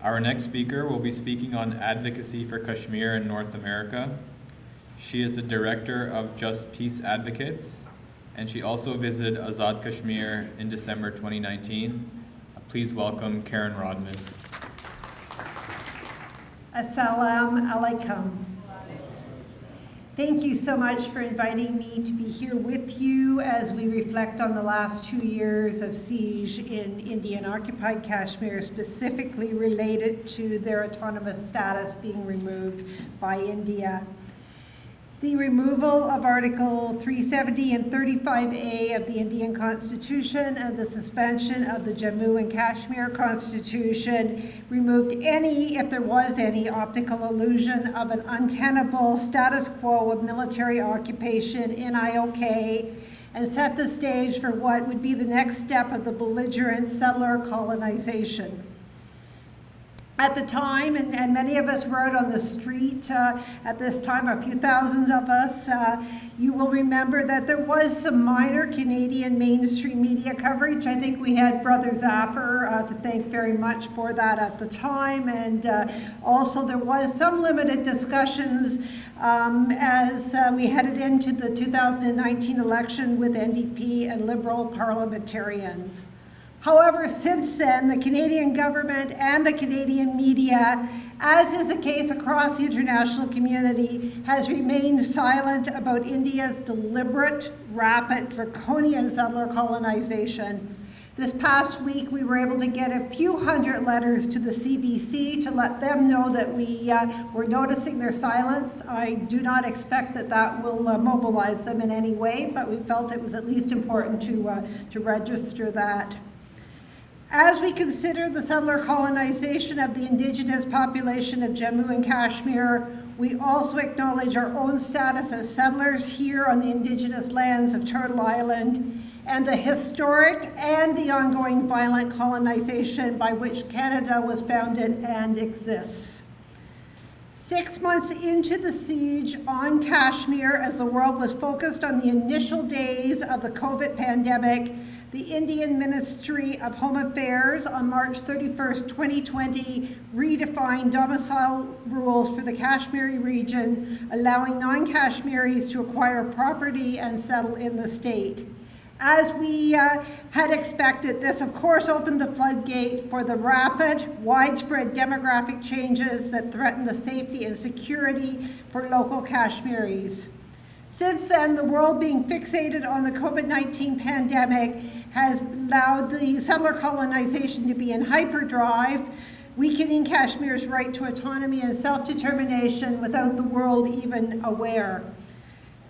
Our next speaker will be speaking on advocacy for Kashmir in North America. She is the director of Just Peace Advocates, and she also visited Azad, Kashmir in December 2019. Please welcome Karen Rodman. Assalamu alaikum. Thank you so much for inviting me to be here with you as we reflect on the last 2 years of siege in Indian-occupied Kashmir, specifically related to their autonomous status being removed by India. The removal of Article 370 and 35A of the Indian Constitution and the suspension of the Jammu and Kashmir Constitution removed any, if there was any, optical illusion of an untenable status quo of military occupation in IIOJK and set the stage for what would be the next step of the belligerent settler colonization. At the time, and many of us were out on the street at this time, a few thousands of us, you will remember that there was some minor Canadian mainstream media coverage. I think we had Brother Zapper to thank very much for that at the time, and also there was some limited discussions as we headed into the 2019 election with NDP and Liberal parliamentarians. However, since then, the Canadian government and the Canadian media, as is the case across the international community, has remained silent about India's deliberate, rapid, draconian settler colonization. This past week, we were able to get a few hundred letters to the CBC to let them know that we were noticing their silence. I do not expect that that will mobilize them in any way, but we felt it was at least important to register that. As we consider the settler colonization of the indigenous population of Jammu and Kashmir, we also acknowledge our own status as settlers here on the indigenous lands of Turtle Island and the historic and the ongoing violent colonization by which Canada was founded and exists. 6 months into the siege on Kashmir, as the world was focused on the initial days of the COVID pandemic, the Indian Ministry of Home Affairs on March 31st, 2020 redefined domicile rules for the Kashmiri region, allowing non-Kashmiris to acquire property and settle in the state. As we had expected, this of course opened the floodgate for the rapid, widespread demographic changes that threaten the safety and security for local Kashmiris. Since then, the world being fixated on the COVID-19 pandemic has allowed the settler colonization to be in hyperdrive, weakening Kashmir's right to autonomy and self-determination without the world even aware.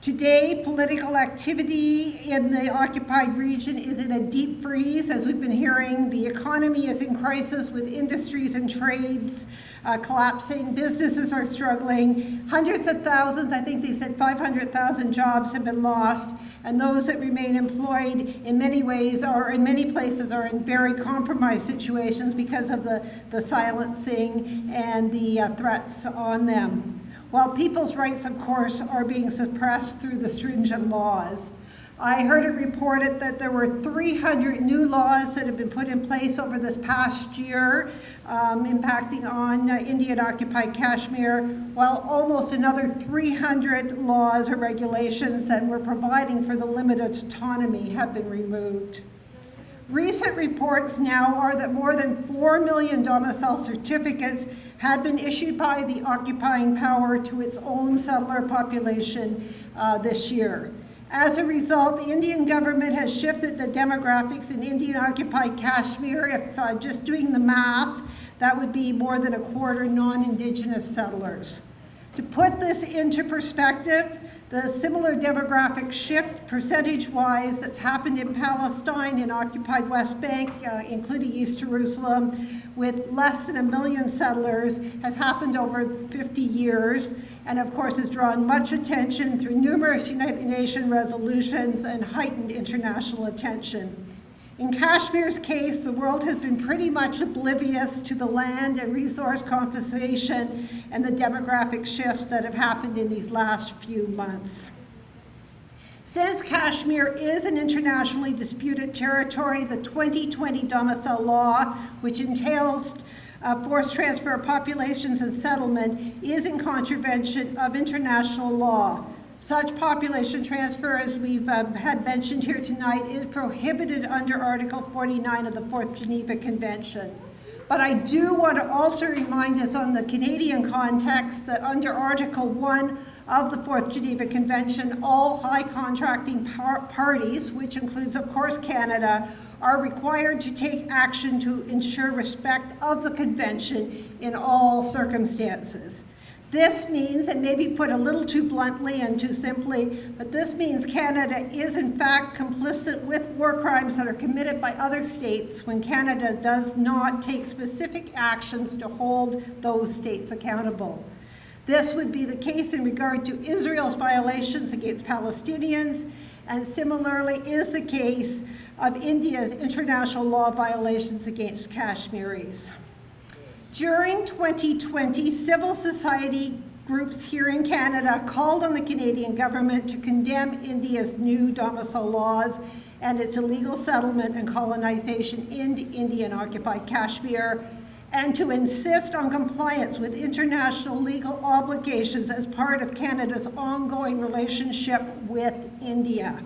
Today, political activity in the occupied region is in a deep freeze. As we've been hearing, the economy is in crisis with industries and trades collapsing. Businesses are struggling. Hundreds of thousands, I think they've said 500,000 jobs have been lost. And those that remain employed in many ways or in many places are in very compromised situations because of the silencing and the threats on them. While people's rights, of course, are being suppressed through the stringent laws. I heard it reported that there were 300 new laws that have been put in place over this past year, impacting on Indian-occupied Kashmir, while almost another 300 laws or regulations that were providing for the limited autonomy have been removed. Recent reports now are that more than 4 million domicile certificates had been issued by the occupying power to its own settler population this year. As a result, the Indian government has shifted the demographics in Indian-occupied Kashmir. If just doing the math, that would be more than a quarter non-Indigenous settlers. To put this into perspective, the similar demographic shift, percentage-wise, that's happened in Palestine, in occupied West Bank, including East Jerusalem, with less than 1 million settlers, has happened over 50 years, and of course has drawn much attention through numerous United Nations resolutions and heightened international attention. In Kashmir's case, the world has been pretty much oblivious to the land and resource confiscation and the demographic shifts that have happened in these last few months. Since Kashmir is an internationally disputed territory, the 2020 domicile law, which entails forced transfer of populations and settlement is in contravention of international law. Such population transfer, as we've had mentioned here tonight, is prohibited under Article 49 of the Fourth Geneva Convention. But I do want to also remind us on the Canadian context that under Article 1 of the Fourth Geneva Convention, all high contracting parties, which includes, of course, Canada, are required to take action to ensure respect of the Convention in all circumstances. This means, and maybe put a little too bluntly and too simply, but this means Canada is in fact complicit with war crimes that are committed by other states when Canada does not take specific actions to hold those states accountable. This would be the case in regard to Israel's violations against Palestinians, and similarly is the case of India's international law violations against Kashmiris. During 2020, civil society groups here in Canada called on the Canadian government to condemn India's new domicile laws and its illegal settlement and colonization in Indian-occupied Kashmir, and to insist on compliance with international legal obligations as part of Canada's ongoing relationship with India.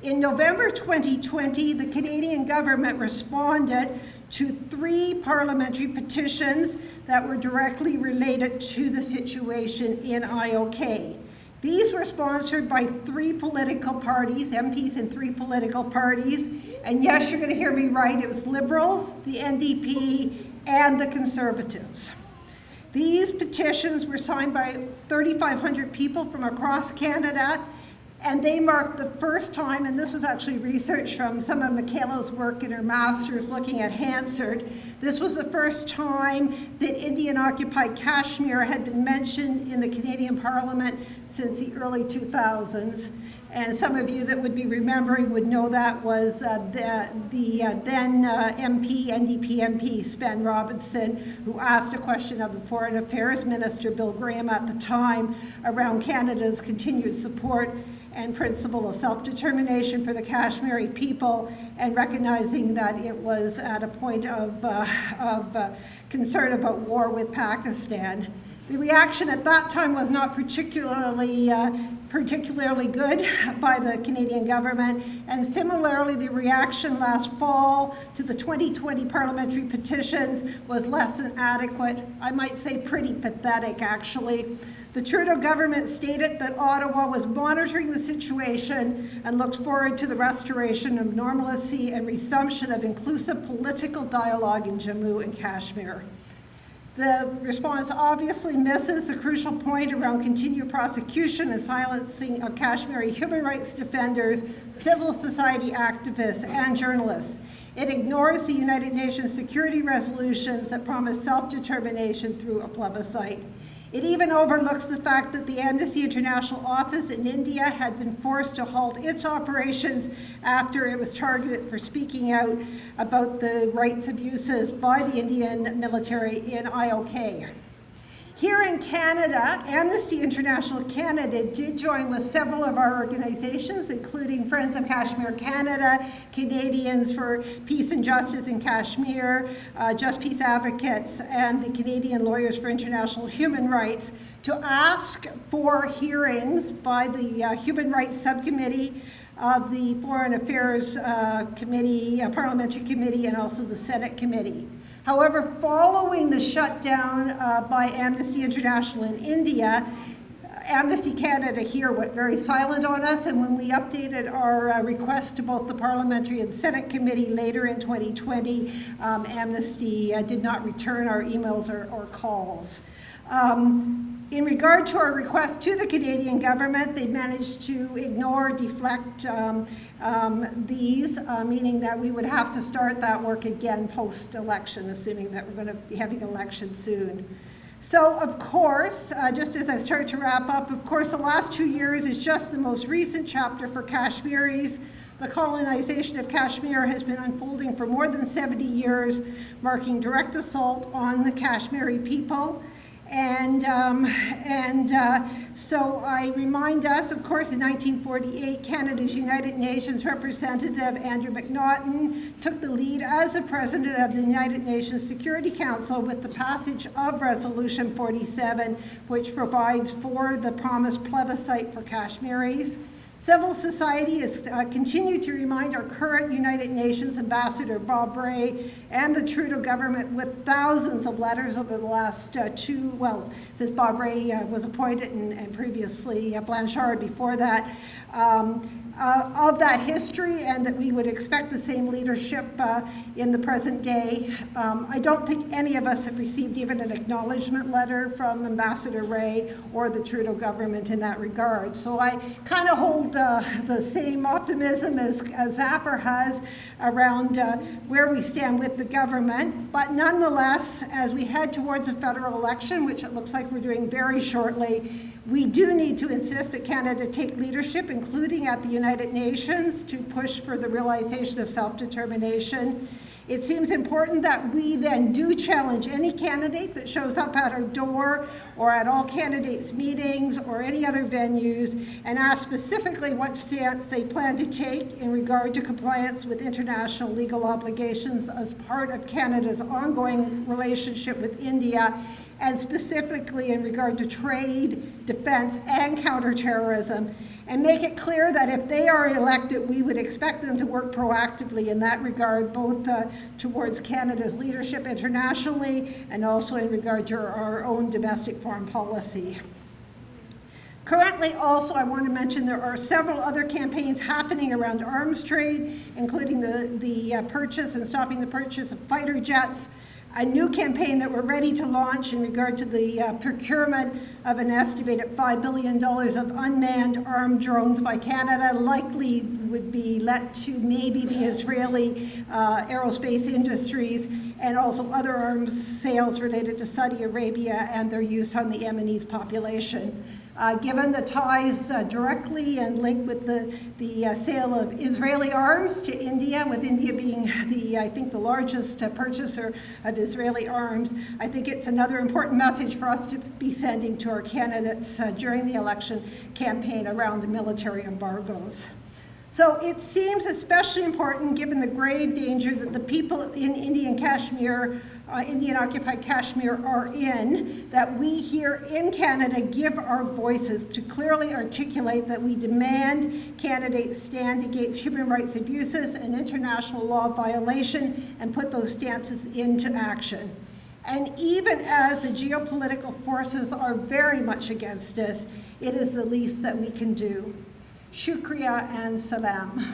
In November 2020, the Canadian government responded to 3 parliamentary petitions that were directly related to the situation in IIOJK. These were sponsored by 3 political parties, MPs in 3 political parties, and yes, you're going to hear me right, it was Liberals, the NDP, and the Conservatives. These petitions were signed by 3,500 people from across Canada, and they marked the first time, and this was actually research from some of Michaela's work in her master's looking at Hansard. This was the first time that Indian-occupied Kashmir had been mentioned in the Canadian Parliament since the early 2000s. And some of you that would be remembering would know that was the then MP, NDP MP, Sven Robinson, who asked a question of the Foreign Affairs Minister, Bill Graham, at the time around Canada's continued support and principle of self-determination for the Kashmiri people, and recognizing that it was at a point of concern about war with Pakistan. The reaction at that time was not particularly good by the Canadian government, and similarly the reaction last fall to the 2020 parliamentary petitions was less than adequate. I might say pretty pathetic, actually. The Trudeau government stated that Ottawa was monitoring the situation and looked forward to the restoration of normalcy and resumption of inclusive political dialogue in Jammu and Kashmir. The response obviously misses the crucial point around continued prosecution and silencing of Kashmiri human rights defenders, civil society activists, and journalists. It ignores the United Nations security resolutions that promise self-determination through a plebiscite. It even overlooks the fact that the Amnesty International office in India had been forced to halt its operations after it was targeted for speaking out about the rights abuses by the Indian military in IIOJK. Here in Canada, Amnesty International Canada did join with several of our organizations, including Friends of Kashmir Canada, Canadians for Peace and Justice in Kashmir, Just Peace Advocates, and the Canadian Lawyers for International Human Rights, to ask for hearings by the Human Rights Subcommittee of the Foreign Affairs Committee, Parliamentary Committee, and also the Senate Committee. However, following the shutdown by Amnesty International in India, Amnesty Canada here went very silent on us, and when we updated our request to both the Parliamentary and Senate Committee later in 2020, Amnesty did not return our emails or calls. In regard to our request to the Canadian government, they managed to ignore, deflect these, meaning that we would have to start that work again post-election, assuming that we're going to be having an election soon. So, of course, just as I start to wrap up, of course, the last 2 years is just the most recent chapter for Kashmiris. The colonization of Kashmir has been unfolding for more than 70 years, marking direct assault on the Kashmiri people. So I remind us, of course, in 1948, Canada's United Nations representative, Andrew McNaughton, took the lead as the president of the United Nations Security Council with the passage of Resolution 47, which provides for the promised plebiscite for Kashmiris. Civil society has continued to remind our current United Nations Ambassador Bob Rae and the Trudeau government with thousands of letters over the last since Bob Rae was appointed and previously Blanchard before that, of that history, and that we would expect the same leadership in the present day. I don't think any of us have received even an acknowledgement letter from Ambassador Rae or the Trudeau government in that regard. So I kind of hold the same optimism as Zafar has around where we stand with the government. But nonetheless, as we head towards a federal election, which it looks like we're doing very shortly, we do need to insist that Canada take leadership, including at the United Nations, to push for the realization of self-determination. It seems important that we then do challenge any candidate that shows up at our door or at all candidates' meetings or any other venues and ask specifically what stance they plan to take in regard to compliance with international legal obligations as part of Canada's ongoing relationship with India, and specifically in regard to trade, defense, and counterterrorism, and make it clear that if they are elected, we would expect them to work proactively in that regard, both towards Canada's leadership internationally and also in regard to our own domestic foreign policy. Currently, also, I want to mention there are several other campaigns happening around arms trade, including the purchase and stopping the purchase of fighter jets, a new campaign that we're ready to launch in regard to the procurement of an estimated $5 billion of unmanned armed drones by Canada, likely would be let to maybe the Israeli aerospace industries, and also other arms sales related to Saudi Arabia and their use on the Yemenis population. Given the ties directly and linked with the sale of Israeli arms to India, with India being I think the largest purchaser of Israeli arms, I think it's another important message for us to be sending to our candidates during the election campaign around the military embargoes. So it seems especially important, given the grave danger that the people in Indian occupied Kashmir are in, that we here in Canada give our voices to clearly articulate that we demand candidates stand against human rights abuses and international law violation and put those stances into action. And even as the geopolitical forces are very much against us, it is the least that we can do. Shukriya and salam.